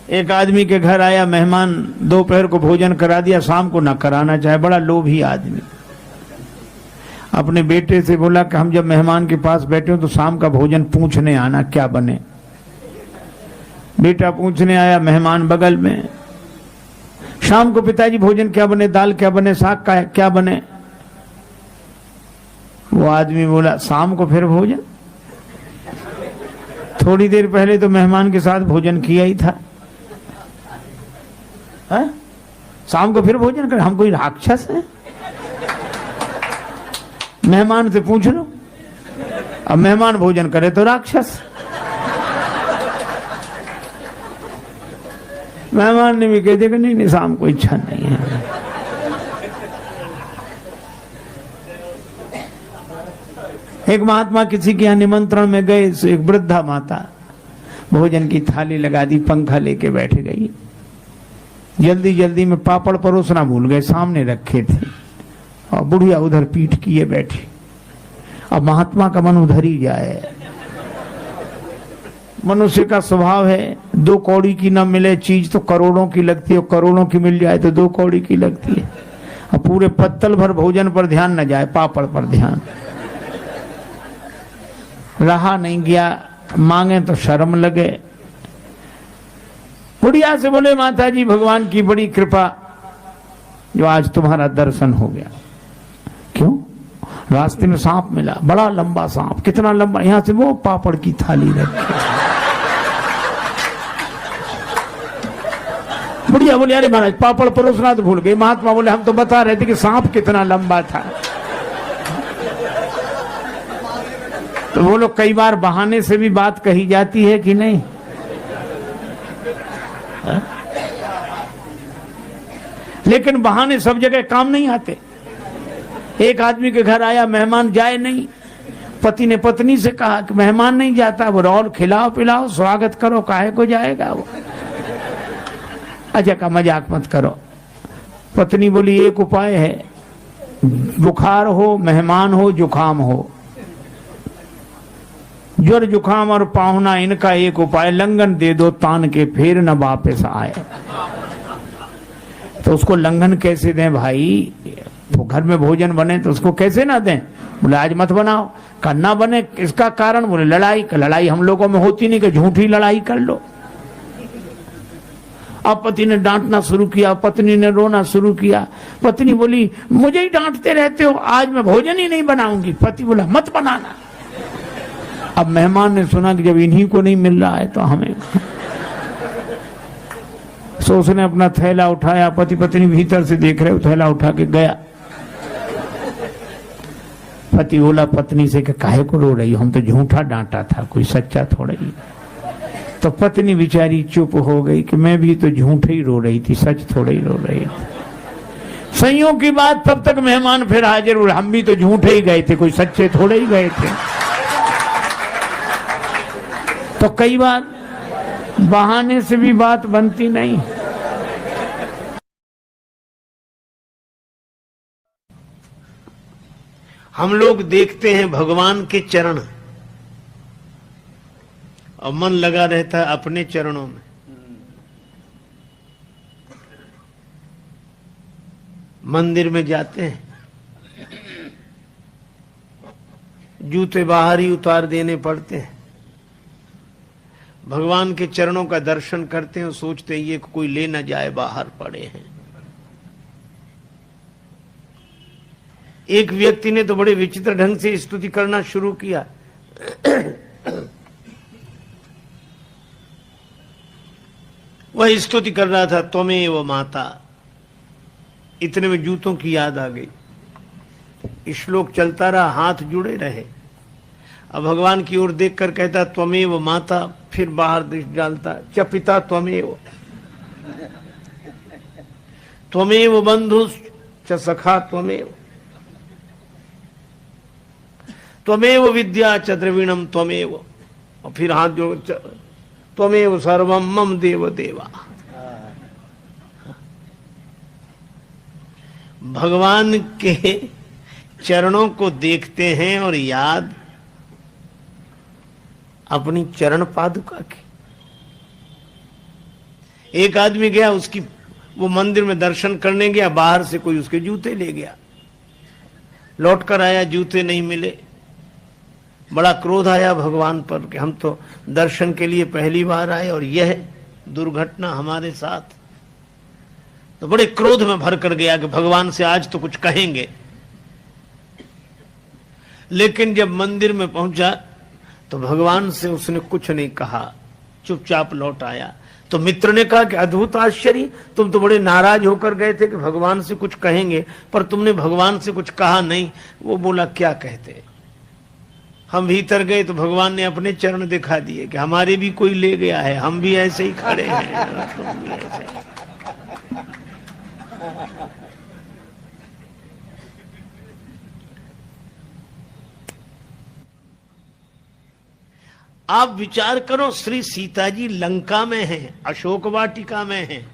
एक आदमी के घर आया मेहमान, दोपहर को भोजन करा दिया, शाम को ना कराना चाहे, बड़ा लोभी आदमी। अपने बेटे से बोला कि हम जब मेहमान के पास बैठे हो तो शाम का भोजन पूछने आना क्या बने। बेटा पूछने आया, मेहमान बगल में। शाम को पिताजी भोजन क्या बने, दाल क्या बने, साग का क्या बने। वो आदमी बोला शाम को फिर भोजन, थोड़ी देर पहले तो मेहमान के साथ भोजन किया ही था, है? शाम को फिर भोजन कर, हम कोई राक्षस हैं? मेहमान से पूछ लो, अब मेहमान भोजन करे तो राक्षस। मेहमान ने भी कह दिया कि नहीं शाम को इच्छा नहीं है। एक महात्मा किसी के यहाँ निमंत्रण में गए, एक वृद्धा माता भोजन की थाली लगा दी, पंखा लेके बैठ गई। जल्दी जल्दी में पापड़ परोसना भूल गए, सामने रखे थे, और बुढ़िया उधर पीठ किए बैठी। अब महात्मा का मन उधर ही जाए। मनुष्य का स्वभाव है, 2 कौड़ी की न मिले चीज तो करोड़ों की लगती है, और करोड़ों की मिल जाए तो 2 कौड़ी की लगती है। अब पूरे पत्तल भर भोजन पर ध्यान न जाए, पापड़ पर ध्यान। रहा नहीं गया, मांगे तो शर्म लगे। बुढ़िया से बोले माता जी भगवान की बड़ी कृपा जो आज तुम्हारा दर्शन हो गया। क्यों? रास्ते में सांप मिला, बड़ा लंबा सांप। कितना लंबा? यहां से वो पापड़ की थाली रखी। बुढ़िया बोले अरे महाराज पापड़ परोसना तो भूल गए। महात्मा बोले हम तो बता रहे थे कि सांप कितना लंबा था। तो वो लोग कई बार बहाने से भी बात कही जाती है कि नहीं? है? लेकिन बहाने सब जगह काम नहीं आते। एक आदमी के घर आया मेहमान, जाए नहीं। पति ने पत्नी से कहा कि मेहमान नहीं जाता, वो और खिलाओ पिलाओ, स्वागत करो, काहे को जाएगा वो। अच्छा का मजाक मत करो। पत्नी बोली एक उपाय है, बुखार हो, मेहमान हो, जुखाम हो, ज्वर जुखाम और पाहुना, इनका एक उपाय, लंगन दे दो तान के, फिर न वापस आए। तो उसको लंगन कैसे दें भाई? तो घर में भोजन बने तो उसको कैसे ना दें? बोले आज मत बनाओ। करना बने, इसका कारण? बोले लड़ाई। लड़ाई हम लोगों में होती नहीं कि झूठी लड़ाई कर लो। अब पति ने डांटना शुरू किया, पत्नी ने रोना शुरू किया। पत्नी बोली मुझे ही डांटते रहते हो, आज मैं भोजन ही नहीं बनाऊंगी। पति बोला मत बनाना। अब मेहमान ने सुना कि जब इन्हीं को नहीं मिल रहा है तो हमें। सो उसने अपना थैला उठाया, पति पत्नी भीतर से देख रहे, थैला उठा के गया। पति बोला पत्नी से कि काहे को रो रही हो, हम तो झूठा डांटा था, कोई सच्चा थोड़ा ही। तो पत्नी बेचारी चुप हो गई कि मैं भी तो झूठे ही रो रही थी, सच थोड़ा ही रो रही थी। संयोग की बात, तब तक मेहमान फिर हाजिर हुए। हम भी तो झूठे ही गए थे, कोई सच्चे थोड़े ही गए थे। तो कई बार बहाने से भी बात बनती नहीं। हम लोग देखते हैं भगवान के चरण और मन लगा रहता है अपने चरणों में। मंदिर में जाते हैं, जूते बाहर ही उतार देने पड़ते हैं। भगवान के चरणों का दर्शन करते हैं, सोचते हैं ये कोई ले ना जाए, बाहर पड़े हैं। एक व्यक्ति ने तो बड़े विचित्र ढंग से स्तुति करना शुरू किया। वह स्तुति कर रहा था त्वमेव माता। इतने में जूतों की याद आ गई। श्लोक चलता रहा, हाथ जुड़े रहे। अब भगवान की ओर देखकर कहता त्वमेव माता, फिर बाहर दृष्टि डालता च पिता त्वमेव, त्वमेव बंधु च सखा त्वमेव, त्वमेव विद्या च द्रविणम त्वमेव, और फिर हाथ जोड़ त्वमेव सर्वम मम देव देवा। भगवान के चरणों को देखते हैं और याद अपनी चरण पादुका की। एक आदमी गया, उसकी वो मंदिर में दर्शन करने गया, बाहर से कोई उसके जूते ले गया, लौट कर आया, जूते नहीं मिले। बड़ा क्रोध आया भगवान पर कि हम तो दर्शन के लिए पहली बार आए और यह दुर्घटना हमारे साथ। तो बड़े क्रोध में भर कर गया कि भगवान से आज तो कुछ कहेंगे। लेकिन जब मंदिर में पहुंचा तो भगवान से उसने कुछ नहीं कहा, चुपचाप लौट आया। तो मित्र ने कहा कि अद्भुत आश्चर्य, तुम तो बड़े नाराज होकर गए थे कि भगवान से कुछ कहेंगे, पर तुमने भगवान से कुछ कहा नहीं। वो बोला क्या कहते। हम भीतर गए तो भगवान ने अपने चरण दिखा दिए कि हमारे भी कोई ले गया है, हम भी ऐसे ही खड़े हैं, तुम भी ऐसे। आप विचार करो, श्री सीता जी लंका में हैं, अशोक वाटिका में हैं,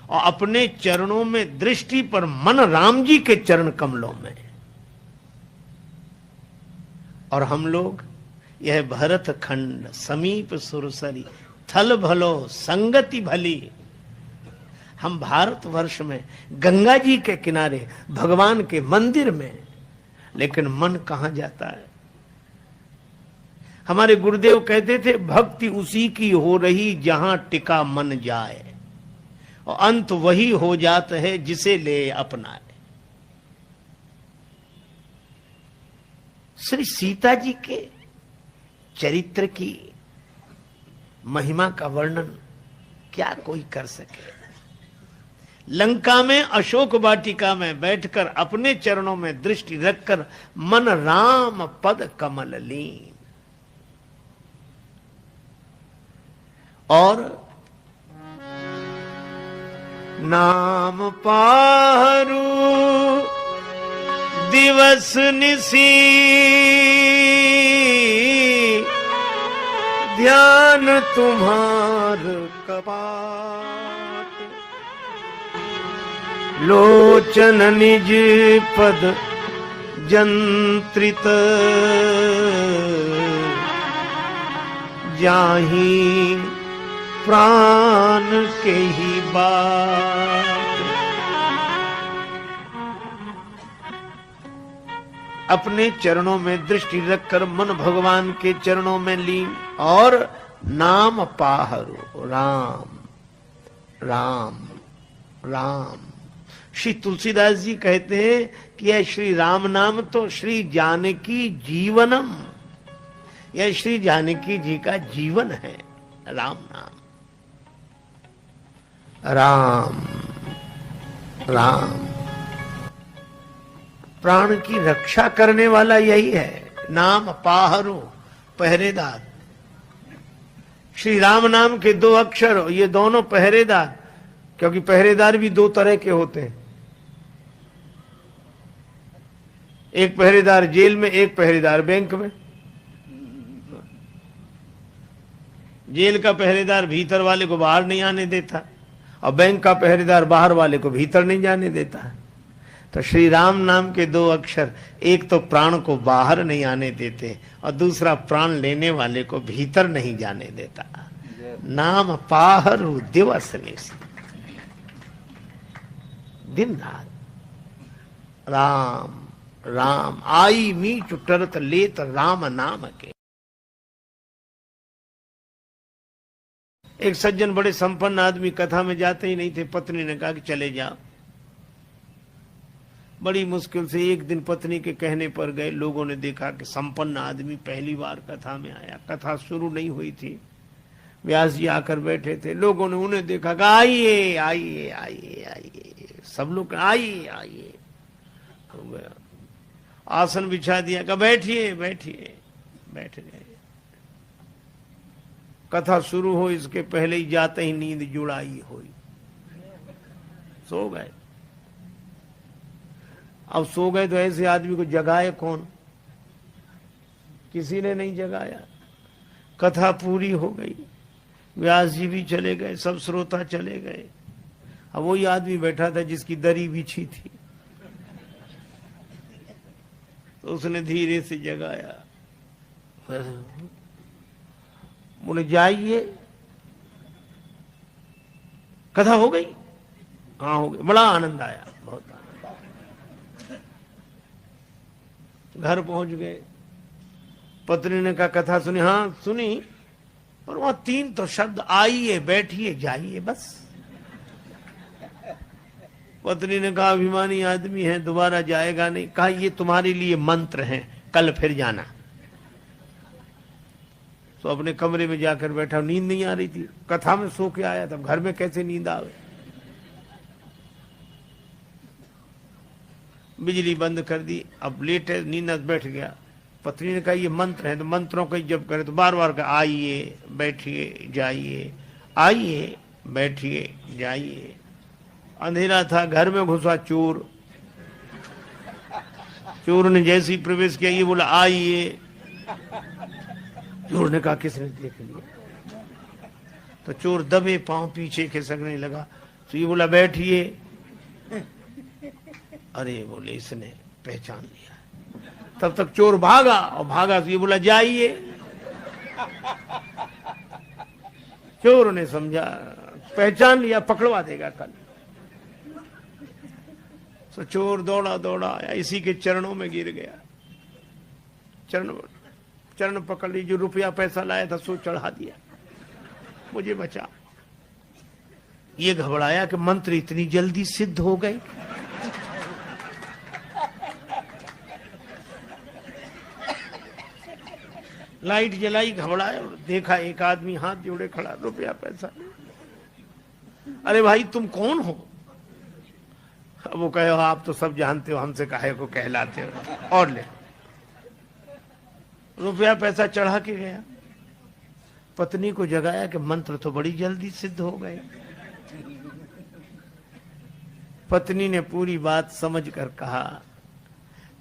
और अपने चरणों में दृष्टि पर मन राम जी के चरण कमलों में। और हम लोग यह भरत खंड समीप सुरसरी थल भलो संगति भली। हम भारतवर्ष में गंगा जी के किनारे भगवान के मंदिर में, लेकिन मन कहां जाता है। हमारे गुरुदेव कहते थे भक्ति उसी की हो रही जहां टिका मन जाए, और अंत वही हो जाता है जिसे ले अपनाए। श्री सीता जी के चरित्र की महिमा का वर्णन क्या कोई कर सके। लंका में अशोक वाटिका में बैठकर अपने चरणों में दृष्टि रखकर मन राम पद कमल लीन। और नाम पारू दिवस निसी ध्यान तुम्हार कपाट, लोचन निज पद जंत्रित जाही प्राण के ही बात। अपने चरणों में दृष्टि रखकर मन भगवान के चरणों में लीन, और नाम पाहरो राम राम राम। श्री तुलसीदास जी कहते हैं कि यह श्री राम नाम तो श्री जानकी जीवनम, यह श्री जानकी जी का जीवन है। राम नाम, राम राम, प्राण की रक्षा करने वाला यही है। नाम पाहरो पहरेदार। श्री राम नाम के दो अक्षर, ये दोनों पहरेदार, क्योंकि पहरेदार भी दो तरह के होते हैं। एक पहरेदार जेल में, एक पहरेदार बैंक में। जेल का पहरेदार भीतर वाले को बाहर नहीं आने देता, और बैंक का पहरेदार बाहर वाले को भीतर नहीं जाने देता है। तो श्री राम नाम के दो अक्षर, एक तो प्राण को बाहर नहीं आने देते, और दूसरा प्राण लेने वाले को भीतर नहीं जाने देता। नाम पाहरु दिवस निश, दिन रात राम राम। आई मीठ टरत लेत राम नाम के। एक सज्जन बड़े संपन्न आदमी कथा में जाते ही नहीं थे। पत्नी ने कहा कि चले जाओ। बड़ी मुश्किल से एक दिन पत्नी के कहने पर गए। लोगों ने देखा कि संपन्न आदमी पहली बार कथा में आया। कथा शुरू नहीं हुई थी, व्यास जी आकर बैठे थे। लोगों ने उन्हें देखा कि आइए आइए आइए आइए, सब लोग आइए आइए। हो गया, आसन बिछा दिया, कहा बैठिए बैठिए, बैठ गए। कथा शुरू हो इसके पहले ही जाते ही नींद जुड़ाई हुई, सो गए। अब सो गए तो ऐसे आदमी को जगाए कौन? किसी ने नहीं जगाया। कथा पूरी हो गई, व्यास जी भी चले गए, सब श्रोता चले गए। अब वही आदमी बैठा था जिसकी दरी बिछी थी, तो उसने धीरे से जगाया। बोले जाइए। कथा हो गई? हाँ हो गई। बड़ा आनंद आया, बहुत आनंद। घर पहुंच गए, पत्नी ने कहा कथा सुनी? हाँ सुनी, पर वहां 3 तो शब्द, आइए बैठिए जाइए, बस। पत्नी ने कहा अभिमानी आदमी है, दोबारा जाएगा नहीं। कहा ये तुम्हारे लिए मंत्र हैं, कल फिर जाना। तो अपने कमरे में जाकर बैठा, नींद नहीं आ रही थी, कथा में सो के आया, तब घर में कैसे नींद आवे। बिजली बंद कर दी, अब लेटे नींद बैठ गया। पत्नी ने कहा ये मंत्र है, तो मंत्रों का जब करे तो बार बार कहा आइए बैठिए जाइए, आइए बैठिए जाइए। अंधेरा था, घर में घुसा चोर। चोर ने जैसे ही प्रवेश किया, ये बोला आइए। चोर ने कहा किसने देख लिया? तो चोर दबे पांव पीछे खिसकने लगा, तो ये बोला बैठिए। अरे बोले इसने पहचान लिया। तब तक चोर भागा, और भागा तो ये बोला जाइए। चोर ने समझा पहचान लिया, पकड़वा देगा कल। तो चोर दौड़ा दौड़ा आया, इसी के चरणों में गिर गया। चरण पकड़ ली, जो रुपया पैसा लाया था सो चढ़ा दिया, मुझे बचा। ये घबराया कि मंत्र इतनी जल्दी सिद्ध हो गए। लाइट जलाई, घबराया, देखा एक आदमी हाथ जोड़े खड़ा, रुपया पैसा। अरे भाई तुम कौन हो? अब वो कहे आप तो सब जानते हो, हमसे काहे को कहलाते हो, और ले। रुपया पैसा चढ़ा के गया। पत्नी को जगाया कि मंत्र तो बड़ी जल्दी सिद्ध हो गए। पत्नी ने पूरी बात समझ कर कहा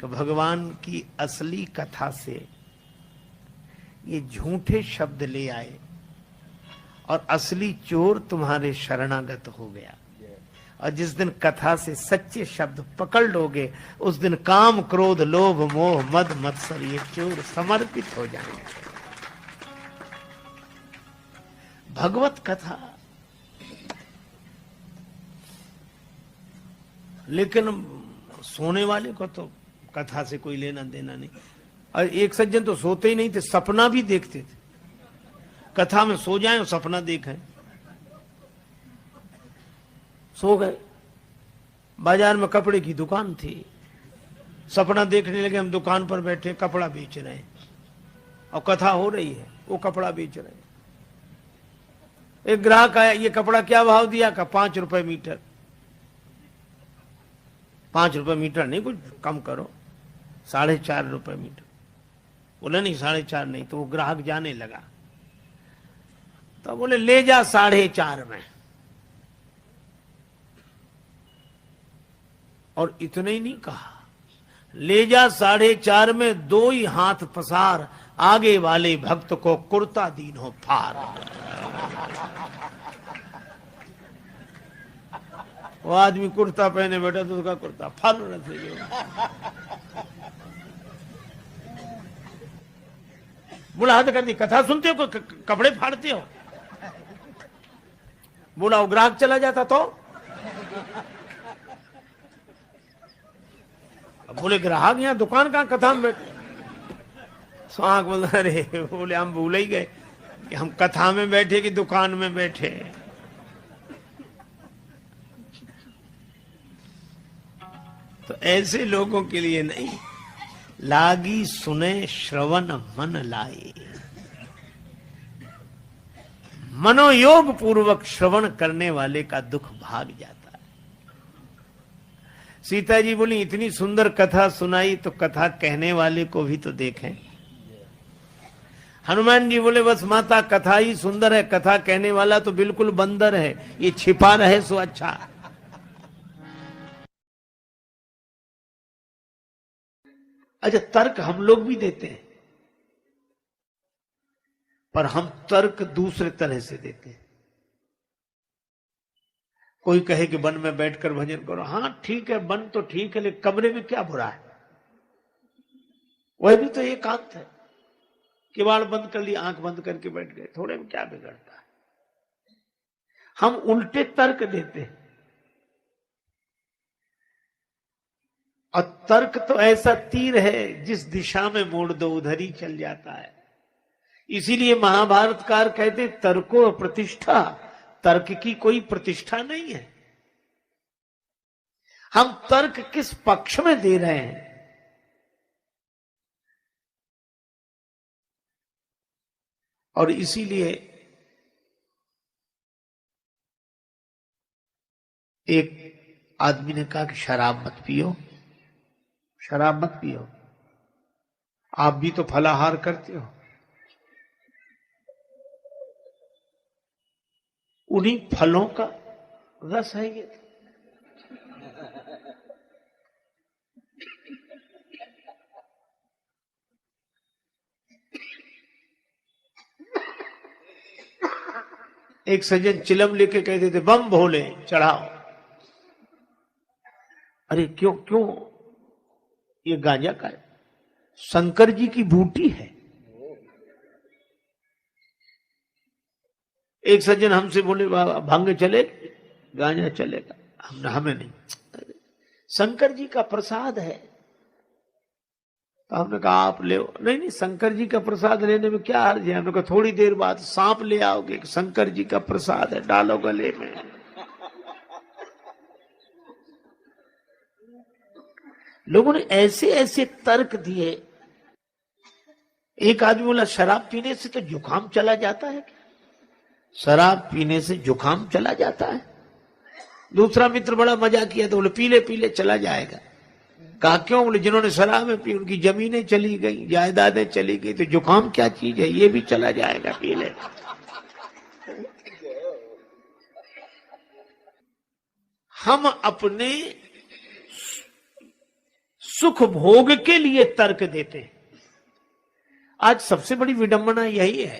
कि भगवान की असली कथा से ये झूठे शब्द ले आए, और असली चोर तुम्हारे शरणागत हो गया। और जिस दिन कथा से सच्चे शब्द पकड़ लोगे, उस दिन काम क्रोध लोभ मोह मद मत्सर ये चोर समर्पित हो जाएंगे। भगवत कथा। लेकिन सोने वाले को तो कथा से कोई लेना देना नहीं। और एक सज्जन तो सोते ही नहीं थे, सपना भी देखते थे। कथा में सो जाएं और सपना देखें। सो गए, बाजार में कपड़े की दुकान थी, सपना देखने लगे हम दुकान पर बैठे कपड़ा बेच रहे हैं, और कथा हो रही है, वो कपड़ा बेच रहे हैं। एक ग्राहक आया, ये कपड़ा क्या भाव दिया? का 5 रुपए मीटर। 5 रुपए मीटर नहीं, कुछ कम करो, 4.5 रुपए मीटर। बोले नहीं 4.5 नहीं। तो वो ग्राहक जाने लगा, तो बोले ले जा 4.5 में। और इतने ही नहीं कहा, ले जा 4.5 में, 2 ही हाथ पसार, आगे वाले भक्त को कुर्ता दीन हो फार। वो आदमी कुर्ता पहने बैठा तो उसका कुर्ता फाड़ रहे। बोला हद कर दी, कथा सुनते हो कपड़े फाड़ते हो? बोला वो ग्राहक चला जाता तो? बोले ग्राहक यहाँ दुकान कहाँ, कथा में बैठे। स्वांग बोल रहे, बोले हम भूल ही गए कि हम कथा में बैठे कि दुकान में बैठे। तो ऐसे लोगों के लिए नहीं, लागी सुने श्रवण मन लाए। मनोयोग पूर्वक श्रवण करने वाले का दुख भाग जाता है। सीता जी बोली इतनी सुंदर कथा सुनाई, तो कथा कहने वाले को भी तो देखें। हनुमान जी बोले बस माता कथा ही सुंदर है, कथा कहने वाला तो बिल्कुल बंदर है, ये छिपा रहे सो अच्छा। अच्छा, तर्क हम लोग भी देते हैं, पर हम तर्क दूसरे तरह से देते हैं। कोई कहे कि वन में बैठकर भजन करो, हाँ ठीक है, वन तो ठीक है, लेकिन कमरे में क्या बुरा है? वह भी तो एकांत है। किवाड़ बंद कर लिया, आंख बंद करके बैठ गए, थोड़े में क्या बिगड़ता है? हम उल्टे तर्क देते हैं। और तर्क तो ऐसा तीर है जिस दिशा में मोड़ दो उधर ही चल जाता है। इसीलिए महाभारतकार कहते तर्को प्रतिष्ठा, तर्क की कोई प्रतिष्ठा नहीं है। हम तर्क किस पक्ष में दे रहे हैं, और इसीलिए एक आदमी ने कहा कि शराब मत पियो, शराब मत पियो, आप भी तो फलाहार करते हो। उन्हीं फलों का रस है ये। एक सज्जन चिलम लेके कहते थे बम भोले चढ़ाओ। अरे क्यों क्यों, ये गांजा का है, शंकर जी की बूटी है। एक सज्जन हमसे बोले भांग चले, गांजा चलेगा, हमें नहीं, शंकर जी का प्रसाद है। तो हमने कहा आप ले, नहीं नहीं शंकर जी का प्रसाद लेने में क्या हर्ज है। हमने कहा थोड़ी देर बाद सांप ले आओगे, शंकर जी का प्रसाद है, डालो गले में। लोगों ने ऐसे ऐसे तर्क दिए। एक आदमी बोला शराब पीने से तो जुकाम चला जाता है क्या? शराब पीने से जुकाम चला जाता है? दूसरा मित्र बड़ा मजा किया तो बोले पीले पीले चला जाएगा। कहा क्यों? बोले जिन्होंने शराब पी उनकी जमीनें चली गई, जायदादें चली गई, तो जुकाम क्या चीज है, ये भी चला जाएगा पीले। हम अपने सुख भोग के लिए तर्क देते हैं। आज सबसे बड़ी विडंबना यही है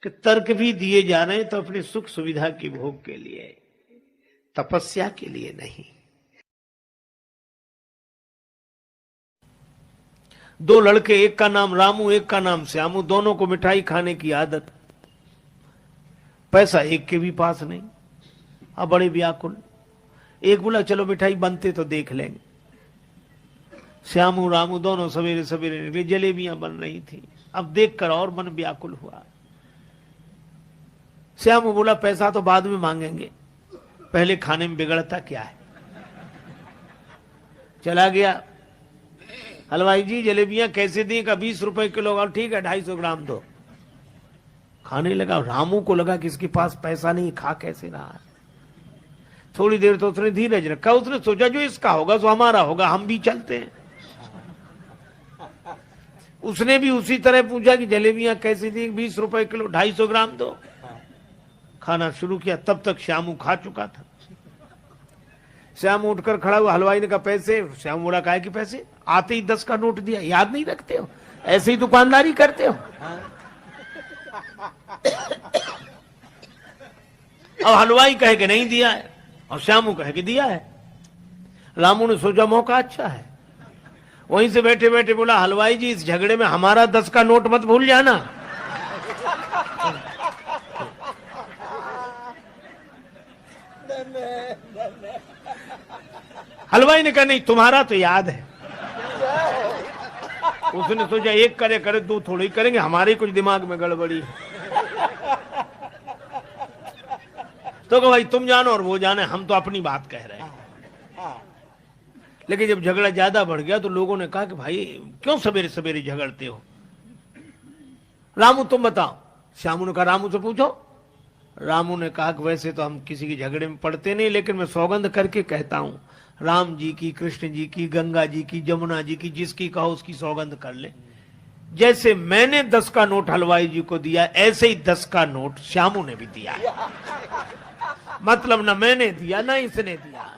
कि तर्क भी दिए जा रहे हैं तो अपनी सुख सुविधा की भोग के लिए, तपस्या के लिए नहीं। दो लड़के, एक का नाम रामू एक का नाम श्यामू, दोनों को मिठाई खाने की आदत। पैसा एक के भी पास नहीं, अब बड़े व्याकुल। एक बोला चलो मिठाई बनते तो देख लेंगे। श्यामू रामू दोनों सवेरे सवेरे निकले, जलेबियां बन रही थी। अब देखकर और मन व्याकुल हुआ। श्यामू बोला पैसा तो बाद में मांगेंगे, पहले खाने में बिगड़ता क्या है। चला गया, हलवाई जी जलेबियां कैसे दी? का 20 रुपए किलो। और ठीक है 250 ग्राम दो। खाने लगा। रामू को लगा कि इसके पास पैसा नहीं, खा कैसे रहा है। थोड़ी देर तो उसने धीरज रखा, उसने सोचा जो इसका होगा सो हमारा होगा, हम भी चलते हैं। उसने भी उसी तरह पूछा कि जलेबियां कैसे दी? 20 रुपए किलो, 250 ग्राम दो। खाना शुरू किया, तब तक श्यामू खा चुका था। श्यामू उठकर खड़ा हुआ, हलवाई ने कहा पैसे? श्यामू बोला काहे कि पैसे? आते ही 10 का नोट दिया। याद नहीं रखते हो? ऐसे ही दुकानदारी करते हो? अब हलवाई कहे कि नहीं दिया है और श्यामू कहे कि दिया है। रामू ने सोचा मौका अच्छा है, वहीं से बैठे बैठे बोला हलवाई जी इस झगड़े में हमारा 10 का नोट मत भूल जाना। हलवाई ने कहा नहीं तुम्हारा तो याद है। उसने सोचा एक करे करे दो थोड़ी करेंगे, हमारे कुछ दिमाग में गड़बड़ी है। तो कहा भाई तुम जानो और वो जाने, हम तो अपनी बात कह रहे हैं। लेकिन जब झगड़ा ज्यादा बढ़ गया तो लोगों ने कहा कि भाई क्यों सवेरे सवेरे झगड़ते हो? रामू तुम बताओ। श्यामू ने कहा रामू से पूछो। रामू ने कहा कि वैसे तो हम किसी के झगड़े में पड़ते नहीं, लेकिन मैं सौगंध करके कहता हूं, राम जी की, कृष्ण जी की, गंगा जी की, जमुना जी की, जिसकी कहो उसकी सौगंध कर ले। जैसे मैंने 10 का नोट हलवाई जी को दिया, ऐसे ही 10 का नोट श्यामू ने भी दिया है। मतलब ना मैंने दिया ना इसने दिया।